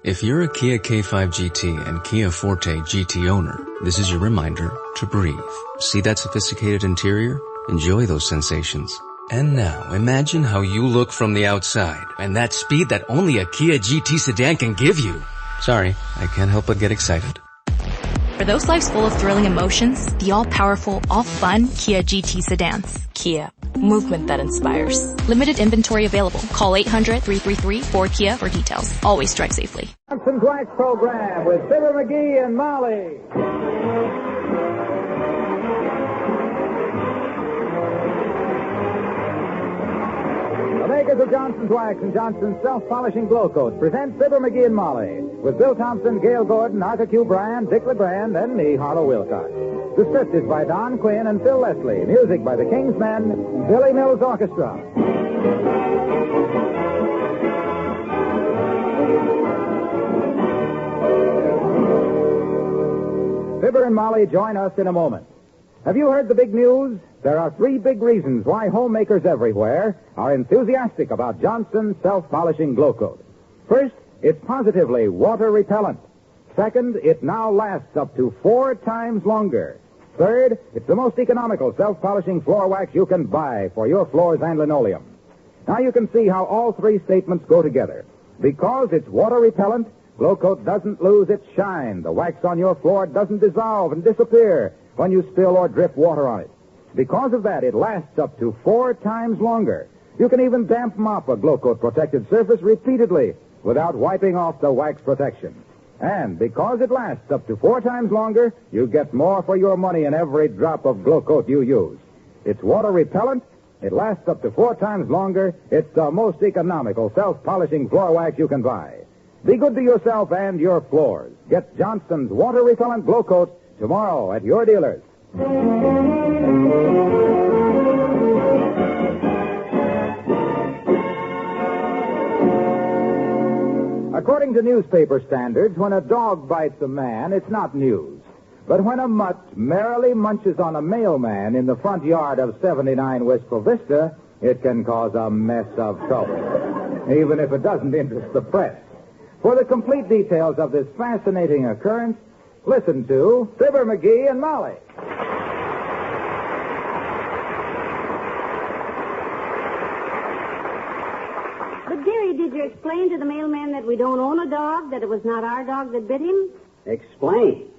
If you're a Kia K5 GT and Kia Forte GT owner, this is your reminder to breathe. See that sophisticated interior? Enjoy those sensations. And now, imagine how you look from the outside, and that speed that only a Kia GT sedan can give you. Sorry, I can't help but get excited. For those lives full of thrilling emotions, the all-powerful, all-fun Kia GT sedans. Kia. Movement that inspires. Limited inventory available. Call 800-333-4KIA for details. Always drive safely. Johnson's Wax Program with Fibber McGee and Molly. The makers of Johnson's Wax and Johnson's Self-Polishing Glow Coats present Fibber McGee and Molly with Bill Thompson, Gail Gordon, Arthur Q. Bryan, Dick LeGrand, and me, Harlow Wilcox. The script is by Don Quinn and Phil Leslie. Music by the King's Men, Billy Mills Orchestra. Fibber and Molly join us in a moment. Have you heard the big news? There are 3 big reasons why homemakers everywhere are enthusiastic about Johnson's Self-Polishing Glow Coat. First, it's positively water repellent. Second, it now lasts up to 4 times longer. Third, it's the most economical self-polishing floor wax you can buy for your floors and linoleum. Now you can see how all 3 statements go together. Because it's water repellent, Glow Coat doesn't lose its shine. The wax on your floor doesn't dissolve and disappear when you spill or drip water on it. Because of that, it lasts up to 4 times longer. You can even damp mop a Glow Coat protected surface repeatedly without wiping off the wax protection. And because it lasts up to 4 times longer, you get more for your money in every drop of Glow Coat you use. It's water repellent. It lasts up to 4 times longer. It's the most economical self-polishing floor wax you can buy. Be good to yourself and your floors. Get Johnson's water repellent Glow Coat tomorrow at your dealers. According to newspaper standards, when a dog bites a man, it's not news. But when a mutt merrily munches on a mailman in the front yard of 79 Wistful Vista, it can cause a mess of trouble, even if it doesn't interest the press. For the complete details of this fascinating occurrence, listen to Fibber McGee and Molly. Did you explain to the mailman that we don't own a dog, that it was not our dog that bit him? Explain?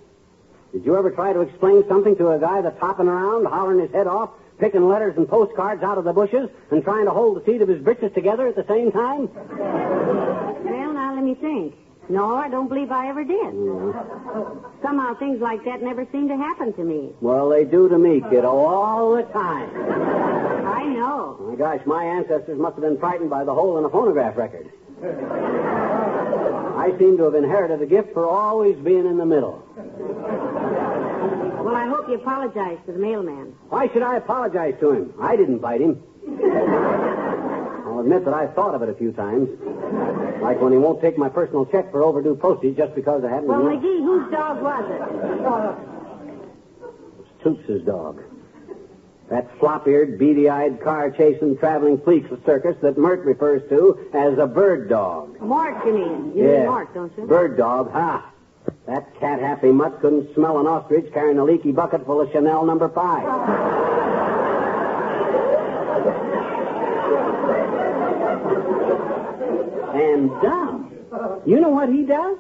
Did you ever try to explain something to a guy that's hopping around, hollering his head off, picking letters and postcards out of the bushes, and trying to hold the seat of his britches together at the same time? Well, now, let me think. No, I don't believe I ever did. Somehow things like that never seem to happen to me. Well, they do to me, kiddo, all the time. I know. My gosh, my ancestors must have been frightened by the hole in a phonograph record. I seem to have inherited a gift for always being in the middle. Well, I hope you apologize to the mailman. Why should I apologize to him? I didn't bite him. I'll admit that I've thought of it a few times. Like when he won't take my personal check for overdue postage just because I haven't... Well, McGee, whose dog was it? It's Toots' dog. That flop-eared, beady-eyed, car-chasing, traveling police circus that Mert refers to as a bird dog. Mort, you mean? You mean Mort, don't you? Bird dog, ha! That cat-happy mutt couldn't smell an ostrich carrying a leaky bucket full of Chanel No. 5. And dumb. You know what he does?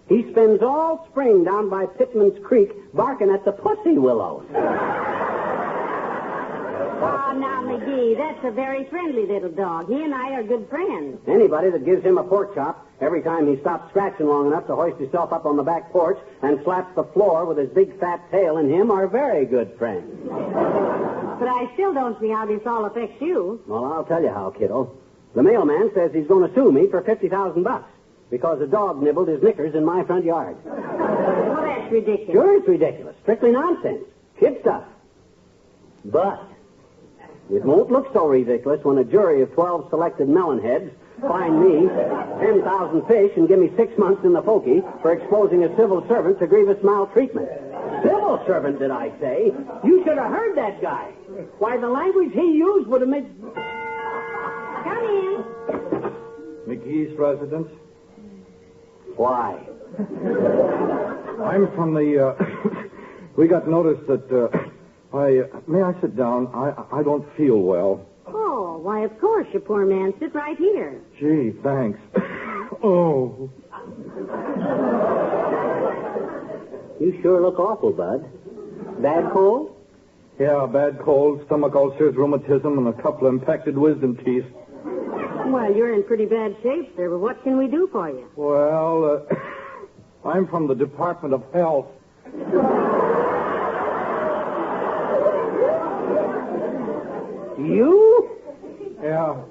He spends all spring down by Pittman's Creek barking at the pussy willows. Oh, now, McGee, that's a very friendly little dog. He and I are good friends. Anybody that gives him a pork chop every time he stops scratching long enough to hoist himself up on the back porch and slaps the floor with his big fat tail in him are very good friends. But I still don't see how this all affects you. Well, I'll tell you how, kiddo. The mailman says he's going to sue me for $50,000 because a dog nibbled his knickers in my front yard. Well, that's ridiculous. Sure, it's ridiculous. Strictly nonsense. Kid stuff. But it won't look so ridiculous when a jury of 12 selected melonheads find me 10,000 fish and give me 6 months in the pokey for exposing a civil servant to grievous maltreatment. Civil servant, did I say? You should have heard that guy. Why, the language he used would have made... Come in. McGees residence? Why? I'm from the, we got notice that, may I sit down? I don't feel well. Oh, why, of course, you poor man. Sit right here. Gee, thanks. Oh. You sure look awful, Bud. Bad cold? Yeah, bad cold, stomach ulcers, rheumatism, and a couple of infected wisdom teeth. Well, you're in pretty bad shape, sir, but what can we do for you? Well, I'm from the Department of Health. You? Yeah.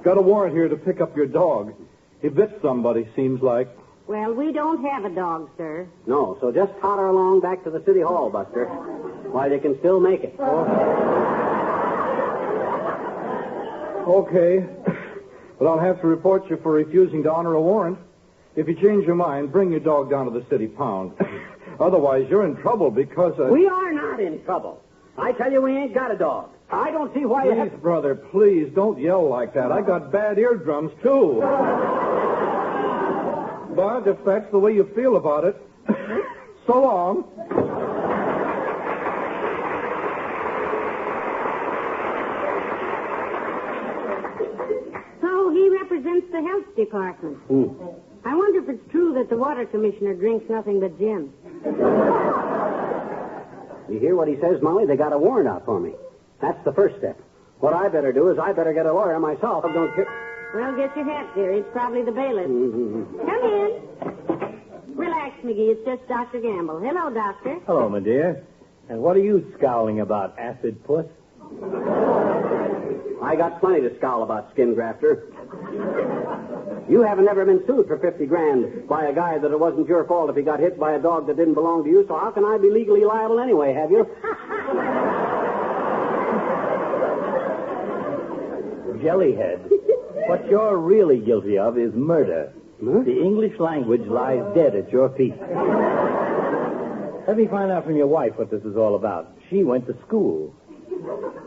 Got a warrant here to pick up your dog. He bit somebody, seems like. Well, we don't have a dog, sir. No, so just totter along back to the city hall, Buster. Why, they can still make it. Okay. But I'll have to report you for refusing to honor a warrant. If you change your mind, bring your dog down to the city pound. Otherwise, you're in trouble because We are not in trouble. I tell you, we ain't got a dog. I don't see why you Please, have... brother, please, don't yell like that. I got bad eardrums, too. But if that's the way you feel about it, so long. So he represents the health department. I wonder if it's true that the water commissioner drinks nothing but gin. You hear what he says, Molly? They got a warrant out for me. That's the first step. What I better do is I better get a lawyer myself. Don't care. Well, get your hat, dear. It's probably the bailiff. Come in. Relax, McGee. It's just Dr. Gamble. Hello, Doctor. Hello, my dear. And what are you scowling about, acid puss? I got plenty to scowl about, skin grafter. You haven't ever been sued for $50,000 by a guy that it wasn't your fault if he got hit by a dog that didn't belong to you, so how can I be legally liable anyway, have you? Jellyhead. What you're really guilty of is murder. Huh? The English language lies dead at your feet. Let me find out from your wife what this is all about. She went to school.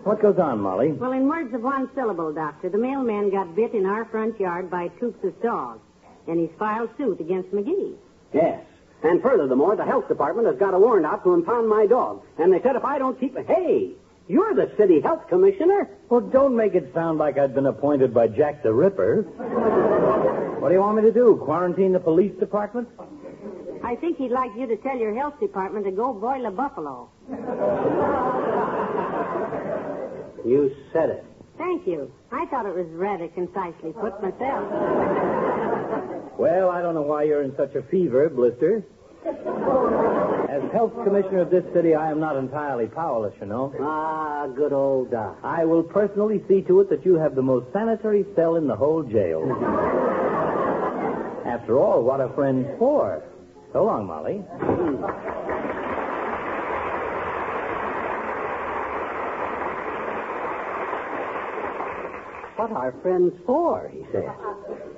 What goes on, Molly? Well, in words of one syllable, Doctor, the mailman got bit in our front yard by a toothless dog, and he's filed suit against McGees. Yes. And furthermore, the health department has got a warrant out to impound my dog. And they said if I don't keep... Hey, you're the city health commissioner. Well, don't make it sound like I'd been appointed by Jack the Ripper. What do you want me to do, quarantine the police department? I think he'd like you to tell your health department to go boil a buffalo. You said it. Thank you. I thought it was rather concisely put myself. Well, I don't know why you're in such a fever, Blister. As health commissioner of this city, I am not entirely powerless, you know. Ah, good old Doc. I will personally see to it that you have the most sanitary cell in the whole jail. After all, what are friends for? So long, Molly. What are friends for, he says.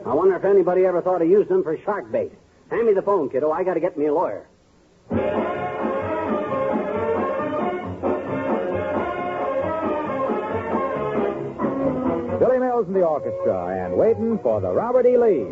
I wonder if anybody ever thought of using them for shark bait. Hand me the phone, kiddo. I got to get me a lawyer. Billy Mills and the orchestra, and waiting for the Robert E. Lee.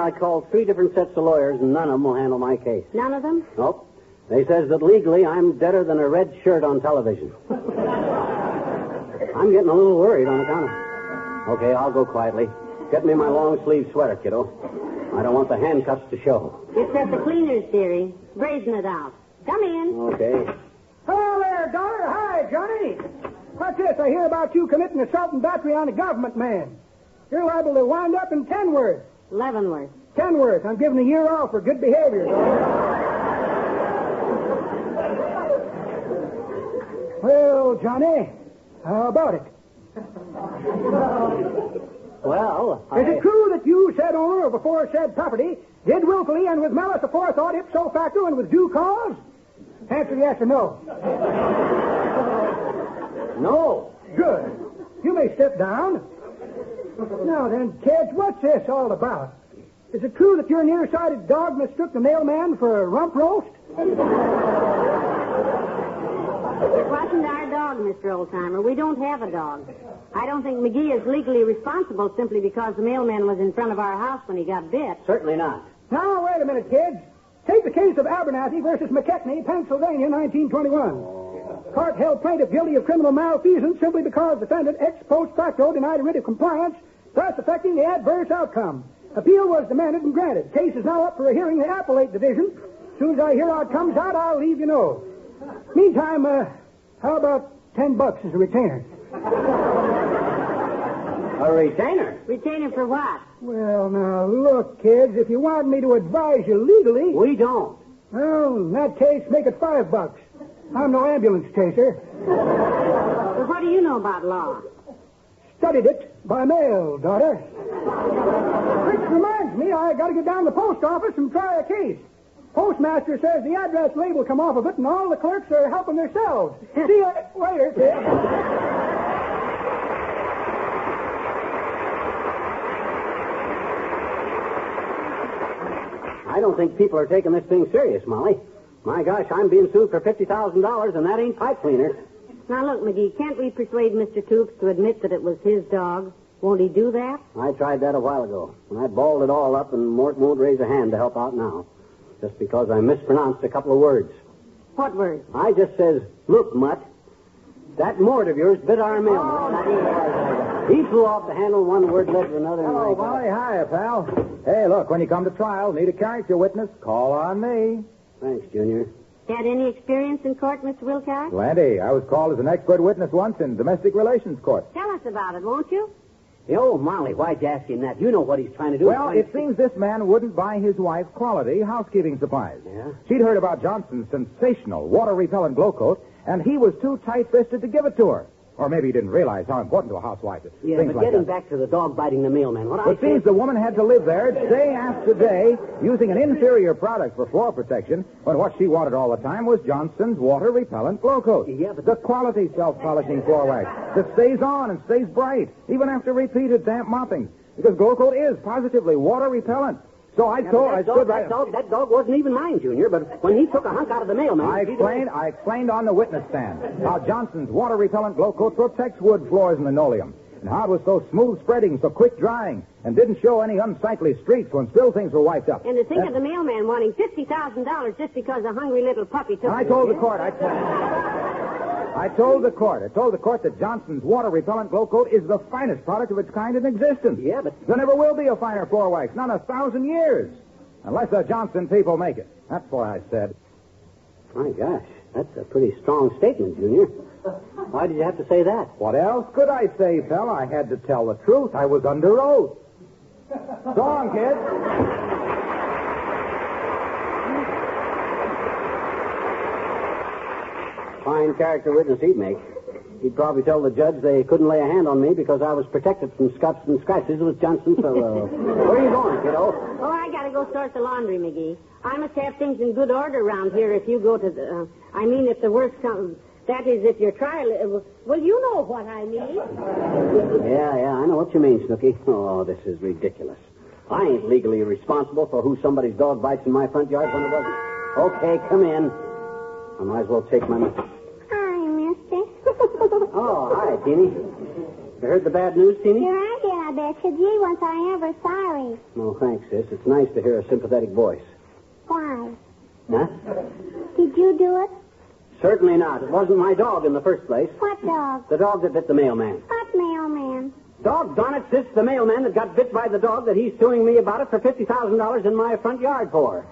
I called 3 different sets of lawyers, and none of them will handle my case. None of them? Nope. They says that legally I'm deader than a red shirt on television. I'm getting a little worried on account of... Okay, I'll go quietly. Get me my long-sleeve sweater, kiddo. I don't want the handcuffs to show. It's at the cleaner's, dearie. Brazen it out. Come in. Okay. Hello there, daughter. Hi, Johnny. What's this? I hear about you committing assault and battery on a government man. You're liable to wind up in Kenworth. Leavenworth. Kenworth. I'm giving a year off for good behavior. Well, Johnny, how about it? Well, Is it true that you, said owner of aforesaid property, did willfully and with malice aforethought ipso facto and with due cause? Answer yes or no. No. Good. You may step down. Now then, kids, what's this all about? Is it true that your nearsighted dog mistook the mailman for a rump roast? It wasn't our dog, Mr. Oldtimer. We don't have a dog. I don't think McGee is legally responsible simply because the mailman was in front of our house when he got bit. Certainly not. Now, wait a minute, kids. Take the case of Abernathy versus McKechnie, Pennsylvania, 1921. Court held plaintiff guilty of criminal malfeasance simply because defendant ex post facto denied a writ of compliance, thus affecting the adverse outcome. Appeal was demanded and granted. Case is now up for a hearing in the appellate division. As soon as I hear how it comes out, I'll leave you know. Meantime, how about $10 as a retainer? A retainer? Retainer for what? Well, now, look, kids, if you want me to advise you legally... We don't. Well, in that case, make it $5. I'm no ambulance chaser. Well, what do you know about law? Studied it by mail, daughter. Which reminds me, I got to get down to the post office and try a case. Postmaster says the address label come off of it, and all the clerks are helping themselves. See you later, kid. I don't think people are taking this thing serious, Molly. My gosh, I'm being sued for $50,000, and that ain't pipe cleaner. Now, look, McGee, can't we persuade Mr. Toops to admit that it was his dog? Won't he do that? I tried that a while ago, and I balled it all up, and Mort won't raise a hand to help out now. Just because I mispronounced a couple of words. What words? I just says, look, Mutt, that Mort of yours bit our mailman. He flew off the handle, one word led to another. Hello, Molly. Hiya, pal. Hey, look, when you come to trial, need a character witness, call on me. Thanks, Junior. Had any experience in court, Mr. Wilcox? Plenty. I was called as an expert witness once in domestic relations court. Tell us about it, won't you? Oh, Molly, why'd you ask him that? You know what he's trying to do. Well, it seems this man wouldn't buy his wife quality housekeeping supplies. Yeah? She'd heard about Johnson's sensational water-repellent glow coat, and he was too tight-fisted to give it to her. Or maybe he didn't realize how important to a housewife is. Yeah, Things but like getting that. back to the dog biting the mailman, It seems the woman had to live there day after day using an inferior product for floor protection when what she wanted all the time was Johnson's water-repellent glow coat. Yeah, but the quality self-polishing floor wax that stays on and stays bright even after repeated damp mopping. Because glow coat is positively water-repellent. So I stood right... That dog wasn't even mine, Junior, but when he took a hunk out of the mailman... I explained on the witness stand how Johnson's water-repellent glow coat protects wood floors and linoleum, and how it was so smooth spreading, so quick drying, and didn't show any unsightly streaks when spill things were wiped up. And to think of the mailman wanting $50,000 just because a hungry little puppy took... I told the court, I told the court that Johnson's water-repellent glow coat is the finest product of its kind in existence. Yeah, but... There never will be a finer floor wax, not 1,000 years. Unless the Johnson people make it. That's what I said. My gosh, that's a pretty strong statement, Junior. Why did you have to say that? What else could I say, pal? I had to tell the truth. I was under oath. So long, kid. Fine character witness he'd make. He'd probably tell the judge they couldn't lay a hand on me because I was protected from scuffs and scratches with Johnson, so, where are you going, kiddo? Oh, I gotta go sort the laundry, McGee. I must have things in good order around here if you go to the... if the worst comes... That is, if your trial... well, you know what I mean. Yeah, I know what you mean, Snooky. Oh, this is ridiculous. I ain't legally responsible for who somebody's dog bites in my front yard when it wasn't. Okay, come in. I might as well take my... Hi, mister. Oh, hi, Teeny. You heard the bad news, Teeny? Sure I did. I Betcha. Gee, was I ever sorry. Oh, thanks, sis. It's nice to hear a sympathetic voice. Why? Huh? Did you do it? Certainly not. It wasn't my dog in the first place. What dog? The dog that bit the mailman. What mailman? Doggone it, sis, the mailman that got bit by the dog that he's suing me about it for $50,000 in my front yard for.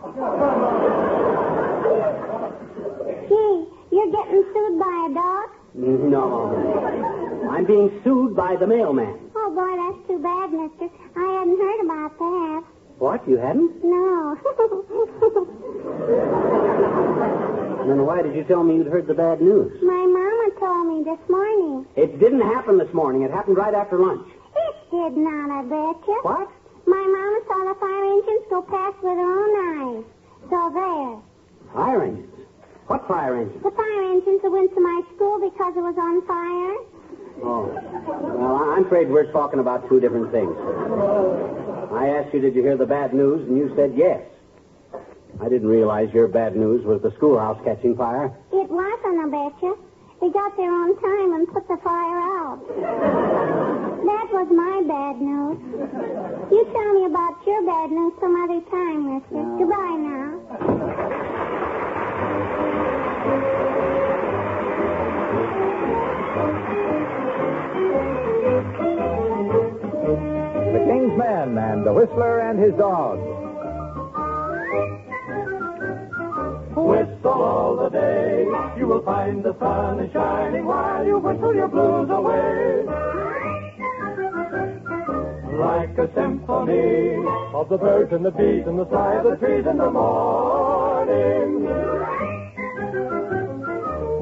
Gee, you're getting sued by a dog? No. I'm being sued by the mailman. Oh, boy, that's too bad, mister. I hadn't heard about that. What? You hadn't? No. Then why did you tell me you'd heard the bad news? My mama told me this morning. It didn't happen this morning. It happened right after lunch. It did not, I betcha. What? My mama saw the fire engines go past with her own eyes. So there. Fire engines? What fire engines? The fire engines that went to my school because it was on fire. Oh. Well, I'm afraid we're talking about two different things. I asked you, did you hear the bad news, and you said yes. I didn't realize your bad news was the schoolhouse catching fire. It wasn't, I betcha. They got there on time and put the fire out. That was my bad news. You tell me about your bad news some other time, mister. Goodbye now. The King's Men and the Whistler and his dog. Whistle all the day, you will find the sun is shining while you whistle your blues away. Like a symphony of the birds and the bees and the sigh of the trees in the morning.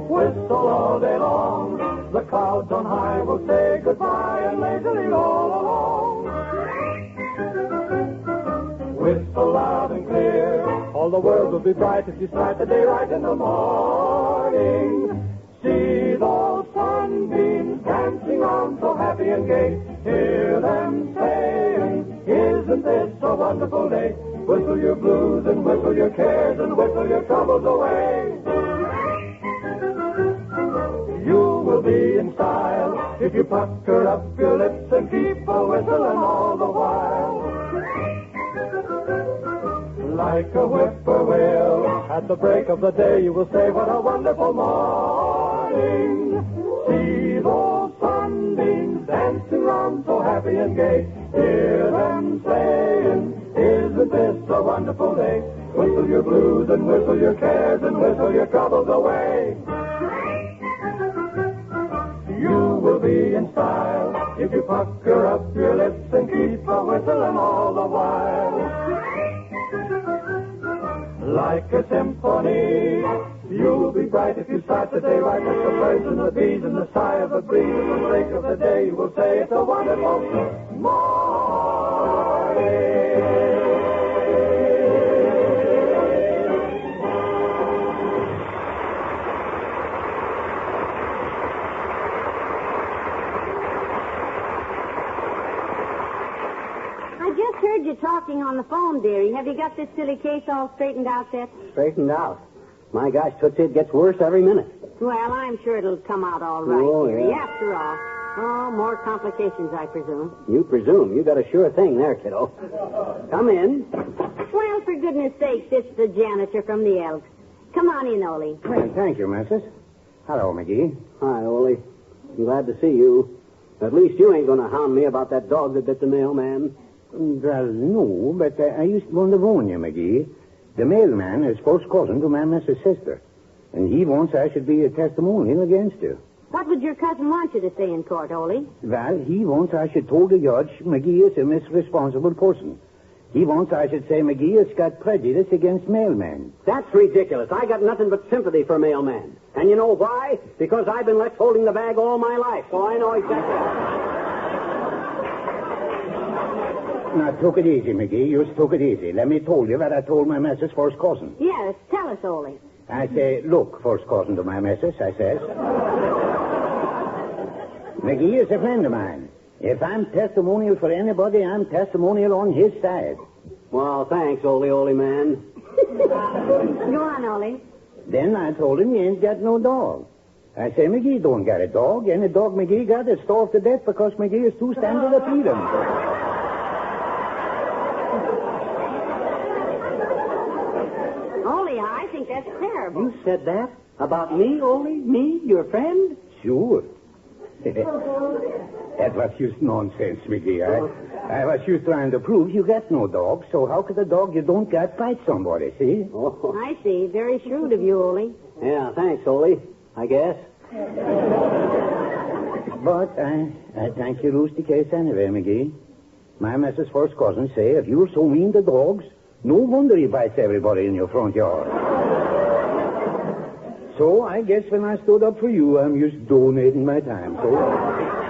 Whistle all day long, the clouds on high will say goodbye and lazily roll along. Whistle loud and clear, all the world will be bright if you start the day right in the morning. See those sunbeams dancing on so happy and gay. Hear them saying, isn't this a wonderful day? Whistle your blues and whistle your cares and whistle your troubles away. You will be in style if you pucker up your lips and keep a whistling all the while. Like a whippoorwill, at the break of the day you will say, what a wonderful morning. See those sunbeams dancing round so happy and gay. Hear them saying, isn't this a wonderful day? Whistle your blues and whistle your cares and whistle your troubles away. You will be in style if you pucker up your lips and keep a whistling all the while. Like a symphony, you'll be bright if you start the day right. Like the birds and the bees and the sigh of the breeze and the break of the day, you will say it's a wonderful morning. I just heard you talking on the phone, dearie. Have you got this silly case all straightened out yet? Straightened out. My gosh, Tootsie, it gets worse every minute. Well, I'm sure it'll come out all right, Oh, dearie. yeah. After all. Oh, more complications, I presume. You presume. You got a sure thing there, kiddo. Come in. Well, for goodness sakes, it's the janitor from the Elks. Come on in, Ole. Well, thank you, Missus. Hello, McGee. Hi, Ole. I'm glad to see you. At least you ain't going to hound me about that dog that bit the mailman. Well, no, but I used to warn you, McGee. The mailman is first cousin to my Mrs. sister, and he wants I should be a testimonial against her. What would your cousin want you to say in court, Ole? Well, he wants I should told the judge McGee is a misresponsible person. He wants I should say McGee has got prejudice against mailmen. That's ridiculous. I got nothing but sympathy for mailmen. And you know why? Because I've been left holding the bag all my life, so I know exactly. Now, took it easy, McGee. You took it easy. Let me tell you what I told my missus first cousin. Yes, tell us, Ole. I say, look, first cousin to my missus, I says. McGee is a friend of mine. If I'm testimonial for anybody, I'm testimonial on his side. Well, thanks, Ole man. Go on, Ole. Then I told him he ain't got no dog. I say McGee don't got a dog. Any dog McGee got is starved to death because McGee is too standard to feed him. Ole, I think that's terrible. You said that? About me, Ole? Me, your friend? Sure. That was just nonsense, McGee. I was just trying to prove you got no dog, so how could a dog you don't got bite somebody, see? Oh. I see. Very shrewd of you, Ole. Yeah, thanks, Ole, I guess. But I thank you, Rooster Case, anyway, McGee. My Mrs. First Cousin say if you're so mean to dogs, no wonder he bites everybody in your front yard. So I guess when I stood up for you, I'm just donating my time. So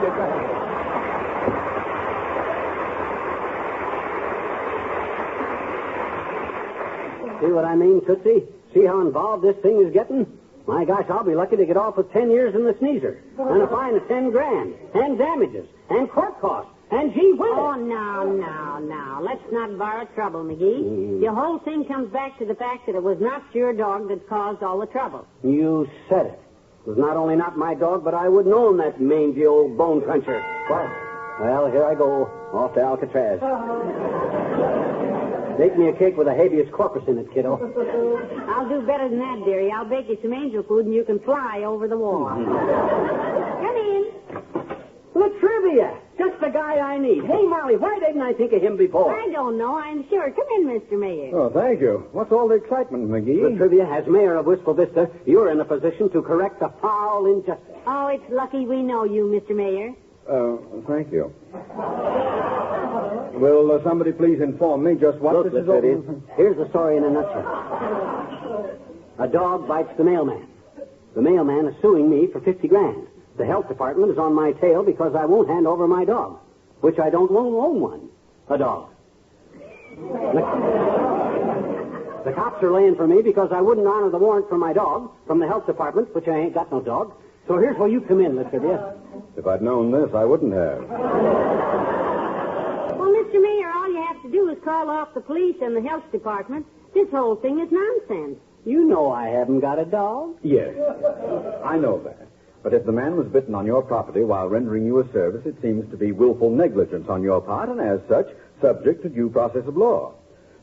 get back. See what I mean, Tootsie? See how involved this thing is getting? My gosh, I'll be lucky to get off with 10 years in the sneezer. And a fine of 10 grand. And damages. And court costs. And gee whiz. Oh, now. Let's not borrow trouble, McGee. The whole thing comes back to the fact that it was not your dog that caused all the trouble. You said it. It was not only not my dog, but I wouldn't own that mangy old bone cruncher. What? Well, here I go. Off to Alcatraz. Make me a cake with a habeas corpus in it, kiddo. I'll do better than that, dearie. I'll bake you some angel food and you can fly over the wall. Come in. Latrivia! Just the guy I need. Hey, Molly, why didn't I think of him before? I don't know, I'm sure. Come in, Mr. Mayor. Oh, thank you. What's all the excitement, McGee? Latrivia, as mayor of Wistful Vista, you're in a position to correct a foul injustice. Oh, it's lucky we know you, Mr. Mayor. Thank you. Will somebody please inform me just what Look, this is all... Here's the story in a nutshell. A dog bites the mailman. The mailman is suing me for 50 grand. The health department is on my tail because I won't hand over my dog, which I don't own one. A dog. The cops are laying for me because I wouldn't honor the warrant for my dog from the health department, which I ain't got no dog. So here's where you come in, Latrivia. If I'd known this, I wouldn't have. Well, Mr. Mayor, all you have to do is call off the police and the health department. This whole thing is nonsense. You know I haven't got a dog. Yes, I know that. But if the man was bitten on your property while rendering you a service, it seems to be willful negligence on your part, and as such, subject to due process of law.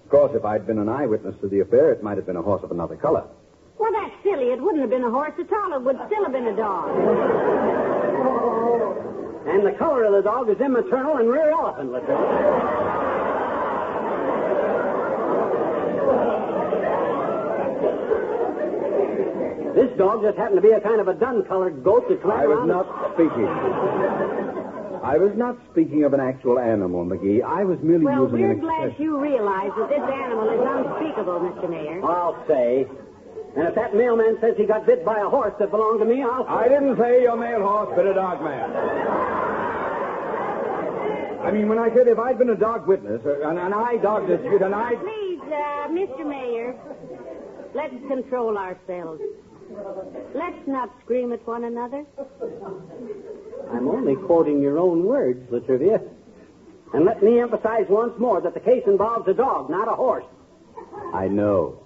Of course, if I'd been an eyewitness to the affair, it might have been a horse of another color. Well, that's silly. It wouldn't have been a horse at all. It would still have been a dog. And the color of the dog is immaternal and rear elephant, Latrivia. This dog just happened to be a kind of a dun-colored goat that ran around... I was not speaking of an actual animal, McGee. I was merely well, using we're glad you realize that this animal is unspeakable, Mr. Mayor. I'll say. And if that mailman says he got bit by a horse that belonged to me, I'll say... I didn't say your mail horse bit a dog man. I mean, when I said if I'd been a dog witness, an eye dog dispute, and I... Please, Mr. Mayor, let's control ourselves. Let's not scream at one another. I'm only quoting your own words, Latrivia. And let me emphasize once more that the case involves a dog, not a horse. I know.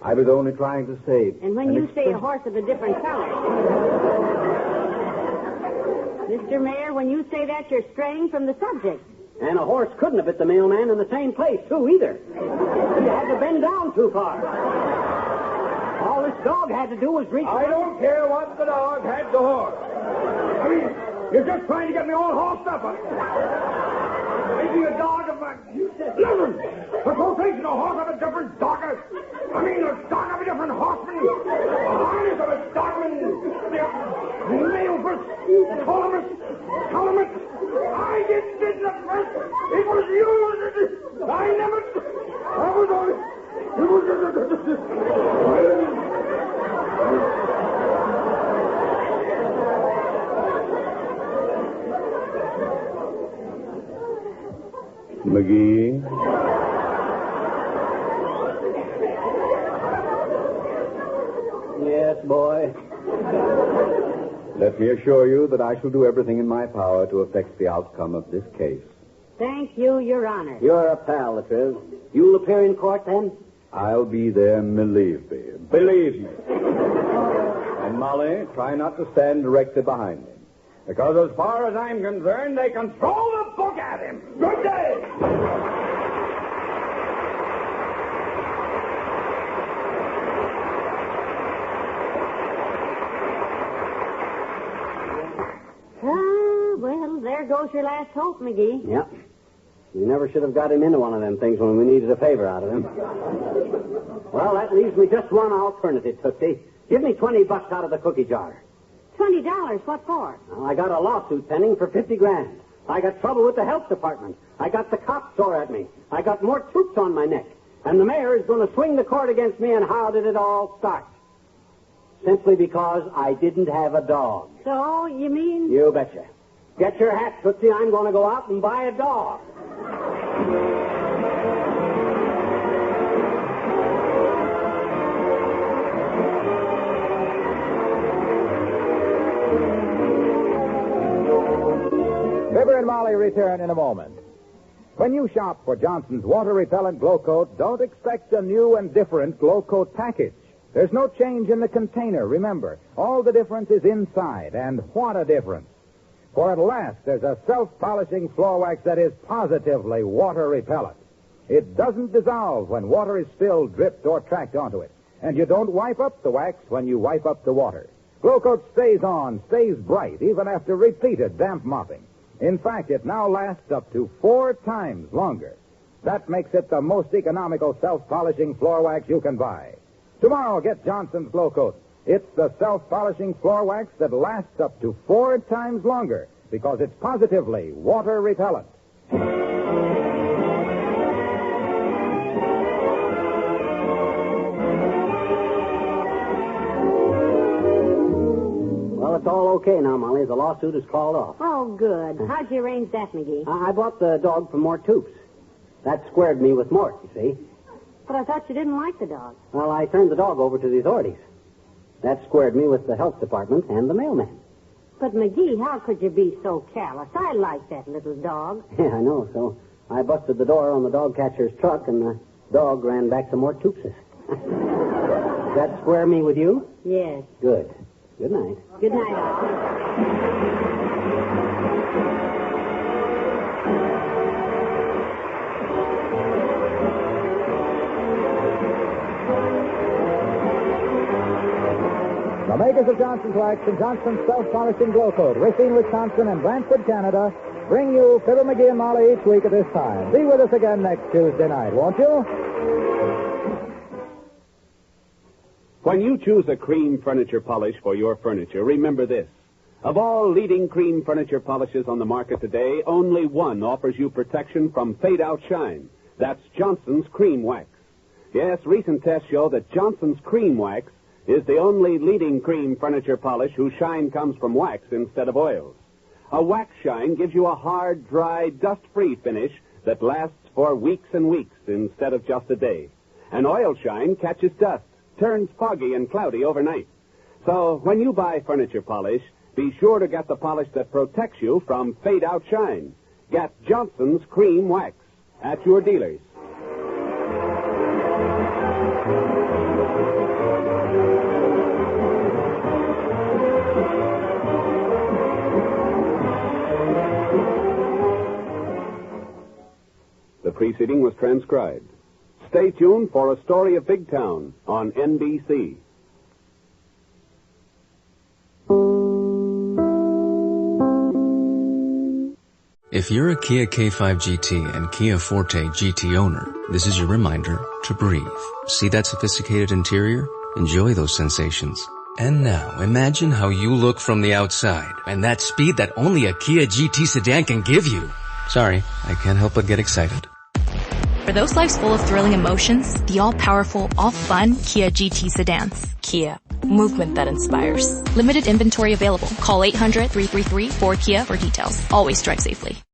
I was only trying to say... And when you say a horse of a different color... Mr. Mayor, when you say that, you're straying from the subject. And a horse couldn't have bit the mailman in the same place, too, either. He had to bend down too far. All this dog had to do was reach... I don't care what the dog had to horse. I mean, you're just trying to get me all horsed up. Making a dog of a... Listen! For quotation, a horse of a different dog. I mean, a dog of a different horseman. A harness of a dogman. Male first. Columnist. I didn't do the first. It was you. I never... I was only... McGee? Yes, boy. Let me assure you that I shall do everything in my power to affect the outcome of this case. Thank you, Your Honor. You're a pal, Latriv. You'll appear in court, then? I'll be there, believe me. Believe me. And Molly, try not to stand directly behind him. Because as far as I'm concerned, they can throw the book at him. Good day! Well, there goes your last hope, McGee. Yep. We never should have got him into one of them things when we needed a favor out of him. Well, that leaves me just one alternative, Tootsie. Give me $20 out of the cookie jar. $20? What for? Well, I got a lawsuit pending for $50,000. I got trouble with the health department. I got the cops sore at me. I got more troops on my neck. And the mayor is going to swing the court against me, and how did it all start? Simply because I didn't have a dog. So, you mean? You betcha. Get your hat, Tootsie. I'm going to go out and buy a dog. Fibber and Molly return in a moment. When you shop for Johnson's water-repellent Glow Coat, don't expect a new and different Glow Coat package. There's no change in the container, remember. All the difference is inside, and what a difference. For at last, there's a self-polishing floor wax that is positively water-repellent. It doesn't dissolve when water is spilled, dripped, or tracked onto it. And you don't wipe up the wax when you wipe up the water. Glow Coat stays on, stays bright, even after repeated damp mopping. In fact, it now lasts up to 4 times longer. That makes it the most economical self-polishing floor wax you can buy. Tomorrow, get Johnson's Glow Coat. It's the self-polishing floor wax that lasts up to 4 times longer because it's positively water-repellent. Well, it's all okay now, Molly. The lawsuit is called off. Oh, good. How'd you arrange that, McGee? I bought the dog for Mort Toops. That squared me with Mort, you see. But I thought you didn't like the dog. Well, I turned the dog over to the authorities. That squared me with the health department and the mailman. But, McGee, how could you be so callous? I like that little dog. Yeah, I know. So I busted the door on the dog catcher's truck, and the dog ran back to Mort Toops's. Does that square me with you? Yes. Good. Good night. Good night, all. The makers of Johnson's Wax and Johnson's Self-Polishing Glow Coat, Racine, Wisconsin, and Brantford, Canada, bring you Fibber McGee and Molly each week at this time. Be with us again next Tuesday night, won't you? When you choose a cream furniture polish for your furniture, remember this. Of all leading cream furniture polishes on the market today, only one offers you protection from fade-out shine. That's Johnson's Cream Wax. Yes, recent tests show that Johnson's Cream Wax is the only leading cream furniture polish whose shine comes from wax instead of oils. A wax shine gives you a hard, dry, dust-free finish that lasts for weeks and weeks instead of just a day. An oil shine catches dust, turns foggy and cloudy overnight. So when you buy furniture polish, be sure to get the polish that protects you from fade-out shine. Get Johnson's Cream Wax at your dealers. The preceding was transcribed. Stay tuned for A Story of Big Town on NBC. If you're a Kia K5 GT and Kia Forte GT owner, this is your reminder to breathe. See that sophisticated interior? Enjoy those sensations. And now, imagine how you look from the outside and that speed that only a Kia GT sedan can give you. Sorry, I can't help but get excited. For those lives full of thrilling emotions, the all-powerful, all-fun Kia GT sedans. Kia. Movement that inspires. Limited inventory available. Call 800-333-4KIA for details. Always drive safely.